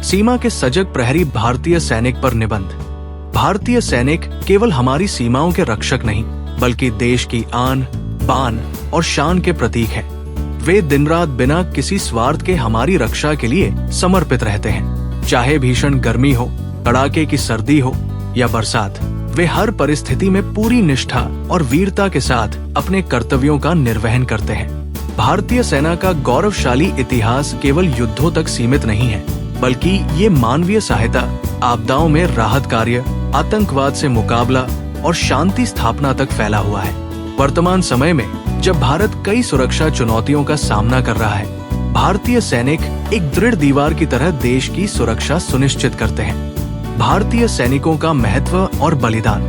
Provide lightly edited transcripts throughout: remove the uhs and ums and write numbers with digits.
सीमा के सजग प्रहरी भारतीय सैनिक पर निबंध। भारतीय सैनिक केवल हमारी सीमाओं के रक्षक नहीं, बल्कि देश की आन, बान और शान के प्रतीक हैं। वे दिन रात बिना किसी स्वार्थ के हमारी रक्षा के लिए समर्पित रहते हैं। चाहे भीषण गर्मी हो, कड़ाके की सर्दी हो या बरसात, वे हर परिस्थिति में पूरी निष्ठा और वीरता के साथ अपने कर्तव्यों का निर्वहन करते हैं। भारतीय सेना का गौरवशाली इतिहास केवल युद्धों तक सीमित नहीं है, बल्कि ये मानवीय सहायता, आपदाओं में राहत कार्य, आतंकवाद से मुकाबला और शांति स्थापना तक फैला हुआ है। वर्तमान समय में जब भारत कई सुरक्षा चुनौतियों का सामना कर रहा है, भारतीय सैनिक एक दृढ़ दीवार की तरह देश की सुरक्षा सुनिश्चित करते हैं। भारतीय सैनिकों का महत्व और बलिदान।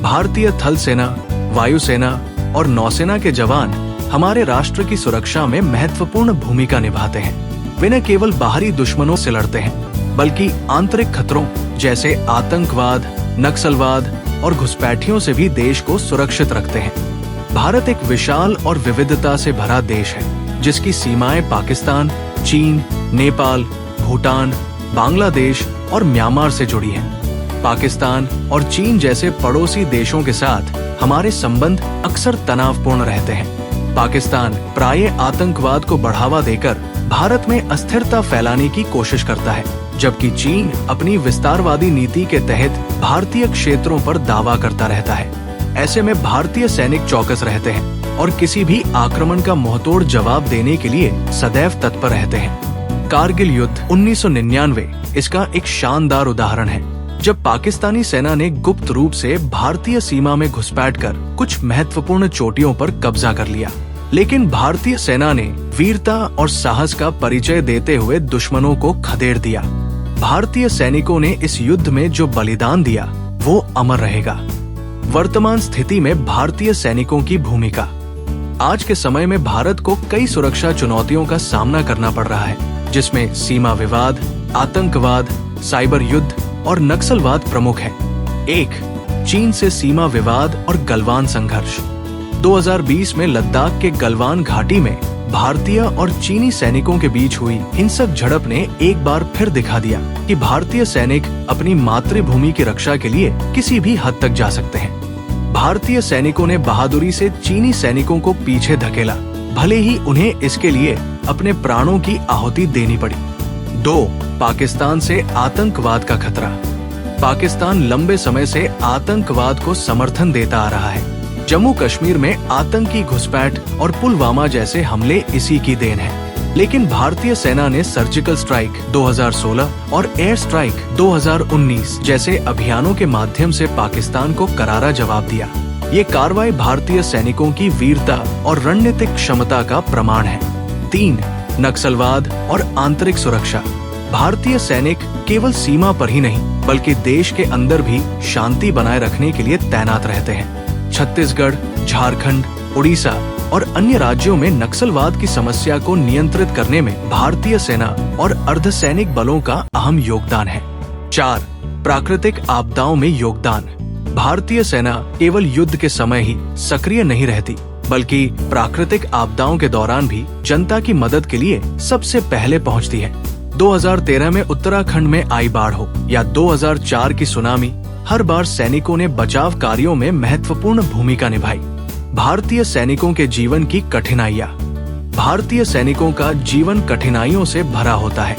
भारतीय थल सेना, वायुसेना और नौसेना के जवान हमारे राष्ट्र की सुरक्षा में महत्वपूर्ण भूमिका निभाते हैं। वे न केवल बाहरी दुश्मनों से लड़ते हैं, बल्कि आंतरिक खतरों जैसे आतंकवाद, नक्सलवाद और घुसपैठियों से भी देश को सुरक्षित रखते हैं। भारत एक विशाल और विविधता से भरा देश है, जिसकी सीमाएं पाकिस्तान, चीन, नेपाल, भूटान, बांग्लादेश और म्यांमार से जुड़ी हैं। पाकिस्तान और चीन जैसे पड़ोसी देशों के साथ हमारे संबंध अक्सर तनावपूर्ण रहते हैं। पाकिस्तान प्रायः आतंकवाद को बढ़ावा देकर भारत में अस्थिरता फैलाने की कोशिश करता है, जबकि चीन अपनी विस्तारवादी नीति के तहत भारतीय क्षेत्रों पर दावा करता रहता है। ऐसे में भारतीय सैनिक चौकस रहते हैं और किसी भी आक्रमण का मुंहतोड़ जवाब देने के लिए सदैव तत्पर रहते हैं। कारगिल युद्ध 1999 इसका एक शानदार उदाहरण है, जब पाकिस्तानी सेना ने गुप्त रूप से भारतीय सीमा में घुसपैठ कर कुछ महत्वपूर्ण चोटियों पर कब्जा कर लिया। लेकिन भारतीय सेना ने वीरता और साहस का परिचय देते हुए दुश्मनों को खदेड़ दिया। भारतीय सैनिकों ने इस युद्ध में जो बलिदान दिया, वो अमर रहेगा। वर्तमान स्थिति में भारतीय सैनिकों की भूमिका। आज के समय में भारत को कई सुरक्षा चुनौतियों का सामना करना पड़ रहा है, जिसमें सीमा विवाद, आतंकवाद, साइबर युद्ध और नक्सलवाद प्रमुख है। 1. चीन से सीमा विवाद और गलवान संघर्ष। 2020 में लद्दाख के गलवान घाटी में भारतीय और चीनी सैनिकों के बीच हुई हिंसक झड़प ने एक बार फिर दिखा दिया कि भारतीय सैनिक अपनी मातृभूमि की रक्षा के लिए किसी भी हद तक जा सकते हैं। भारतीय सैनिकों ने बहादुरी से चीनी सैनिकों को पीछे धकेला, भले ही उन्हें इसके लिए अपने प्राणों की आहुति देनी पड़ी। 2. पाकिस्तान से आतंकवाद का खतरा। पाकिस्तान लंबे समय से आतंकवाद को समर्थन देता आ रहा है। जम्मू कश्मीर में आतंकी घुसपैठ और पुलवामा जैसे हमले इसी की देन है। लेकिन भारतीय सेना ने सर्जिकल स्ट्राइक 2016 और एयर स्ट्राइक 2019 जैसे अभियानों के माध्यम से पाकिस्तान को करारा जवाब दिया। ये कार्रवाई भारतीय सैनिकों की वीरता और रणनीतिक क्षमता का प्रमाण है। 3. नक्सलवाद और आंतरिक सुरक्षा। भारतीय सैनिक केवल सीमा पर ही नहीं, बल्कि देश के अंदर भी शांति बनाए रखने के लिए तैनात रहते हैं। छत्तीसगढ़, झारखंड, उड़ीसा और अन्य राज्यों में नक्सलवाद की समस्या को नियंत्रित करने में भारतीय सेना और अर्धसैनिक बलों का अहम योगदान है। 4. प्राकृतिक आपदाओं में योगदान। भारतीय सेना केवल युद्ध के समय ही सक्रिय नहीं रहती, बल्कि प्राकृतिक आपदाओं के दौरान भी जनता की मदद के लिए सबसे पहले पहुंचती है। 2013 में उत्तराखंड में आई बाढ़ हो या 2004 की सुनामी, हर बार सैनिकों ने बचाव कार्यों में महत्वपूर्ण भूमिका निभाई। भारतीय सैनिकों के जीवन की कठिनाइयाँ। भारतीय सैनिकों का जीवन कठिनाइयों से भरा होता है।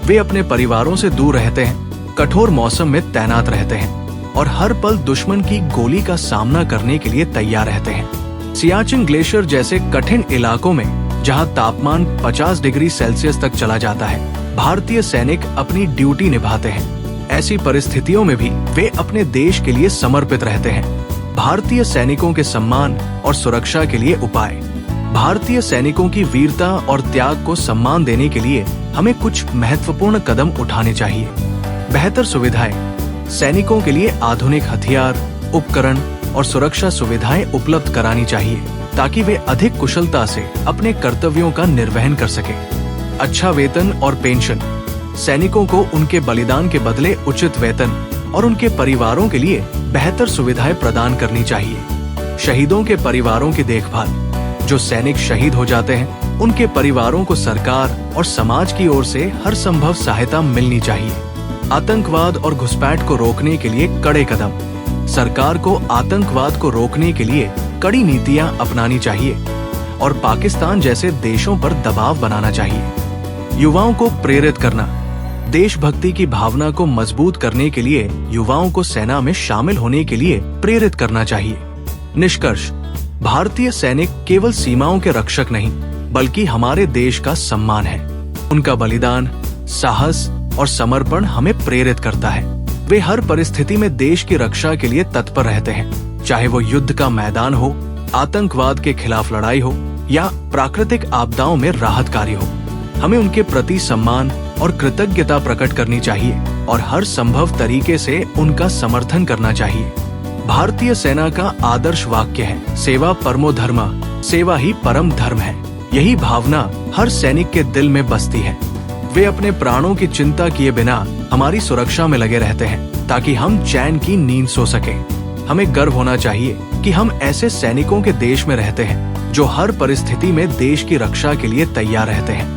वे अपने परिवारों से दूर रहते हैं, कठोर मौसम में तैनात रहते हैं और हर पल दुश्मन की गोली का सामना करने के लिए तैयार रहते हैं। सियाचिन ग्लेशियर जैसे कठिन इलाकों में, जहां तापमान 50 डिग्री सेल्सियस तक चला जाता है, भारतीय सैनिक अपनी ड्यूटी निभाते हैं। ऐसी परिस्थितियों में भी वे अपने देश के लिए समर्पित रहते हैं। भारतीय सैनिकों के सम्मान और सुरक्षा के लिए उपाय। भारतीय सैनिकों की वीरता और त्याग को सम्मान देने के लिए हमें कुछ महत्वपूर्ण कदम उठाने चाहिए। बेहतर सुविधाएं। सैनिकों के लिए आधुनिक हथियार, उपकरण और सुरक्षा सुविधाएं उपलब्ध करानी चाहिए, ताकि वे अधिक कुशलता से अपने कर्तव्यों का निर्वहन कर सके। अच्छा वेतन और पेंशन। सैनिकों को उनके बलिदान के बदले उचित वेतन और उनके परिवारों के लिए बेहतर सुविधाएं प्रदान करनी चाहिए। शहीदों के परिवारों की देखभाल। जो सैनिक शहीद हो जाते हैं, उनके परिवारों को सरकार और समाज की ओर से हर संभव सहायता मिलनी चाहिए। आतंकवाद और घुसपैठ को रोकने के लिए कड़े कदम। सरकार को आतंकवाद को रोकने के लिए कड़ी नीतियां अपनानी चाहिए और पाकिस्तान जैसे देशों पर दबाव बनाना चाहिए। युवाओं को प्रेरित करना। देशभक्ति की भावना को मजबूत करने के लिए युवाओं को सेना में शामिल होने के लिए प्रेरित करना चाहिए। निष्कर्ष, भारतीय सैनिक केवल सीमाओं के रक्षक नहीं बल्कि हमारे देश का सम्मान है। उनका बलिदान, साहस और समर्पण हमें प्रेरित करता है। वे हर परिस्थिति में देश की रक्षा के लिए तत्पर रहते हैं, चाहे वो युद्ध का मैदान हो, आतंकवाद के खिलाफ लड़ाई हो या प्राकृतिक आपदाओं में राहत कार्य हो। हमें उनके प्रति सम्मान और कृतज्ञता प्रकट करनी चाहिए और हर संभव तरीके से उनका समर्थन करना चाहिए। भारतीय सेना का आदर्श वाक्य है, सेवा परमो धर्मा, सेवा ही परम धर्म है। यही भावना हर सैनिक के दिल में बसती है। वे अपने प्राणों की चिंता किए बिना हमारी सुरक्षा में लगे रहते हैं ताकि हम चैन की नींद सो सकें। हमें गर्व होना चाहिए कि हम ऐसे सैनिकों के देश में रहते हैं जो हर परिस्थिति में देश की रक्षा के लिए तैयार रहते हैं।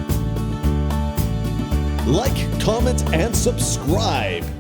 Like, comment, and subscribe.